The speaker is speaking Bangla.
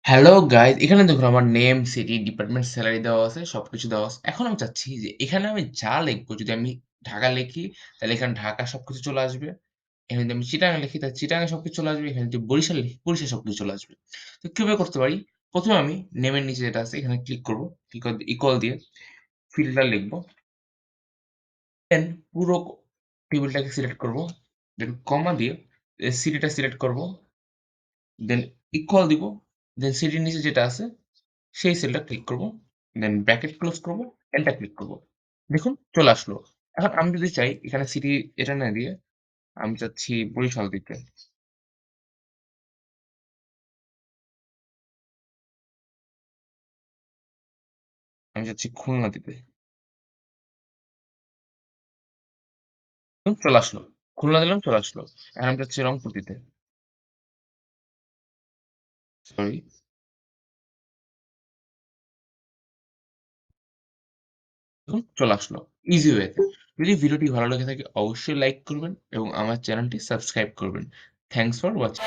হ্যালো গাইজ এখানে দেখুন আমার নেম, সিটি, ডিপার্টমেন্ট, স্যালারি দেওয়া আছে, সবকিছু দেওয়া আছে। এখন আমি চাচ্ছি যে এখানে আমি যা লিখবো যদি আমি ঢাকা লিখি তাহলে এখানে ঢাকা সবকিছু চলে আসবে। এখানে যদি আমি চিটাগাং লিখি তাহলে চিটাগাং সবকিছু চলে আসবে। এখানে যদি বরিশাল লিখি বরিশাল সবকিছু চলে আসবে। তো কিভাবে করতে পারি? ১ম এ আমি নেমের নিচে যেটা আছে এখানে ক্লিক করব। ক্লিক করে ইকুয়াল দিয়ে ফিল্টার লিখবো। দেন পুরো টেবিলটাকে সিলেক্ট করব। দেন কমা দিয়ে সিটিটা সিলেক্ট করব। দেন ইকুয়াল দিব। দেন সিটির নিচে যেটা আছে সেই সেলটা ক্লিক করব। দেন ব্র্যাকেট ক্লোজ করব, এন্টার ক্লিক করব। দেখুন চলে আসলো। এখন আমি যদি চাই এখানে সিটি এটা না দিয়ে আমি চাচ্ছি বরিশাল দিতে। আমি চাচ্ছি খুলনা দিতে। দেখুন চলে আসলো। খুলনা দিলাম চলে আসলো। এখন আমি চাচ্ছি রংপুর দিতে। সরি। দেখুন চলে আসলো। ইজি ওয়েতে। যদি ভিডিওটি ভালো লেগে থাকে অবশ্যই লাইক করবেন এবং আমার চ্যানেলটি সাবস্ক্রাইব করবেন। Thanks for watching.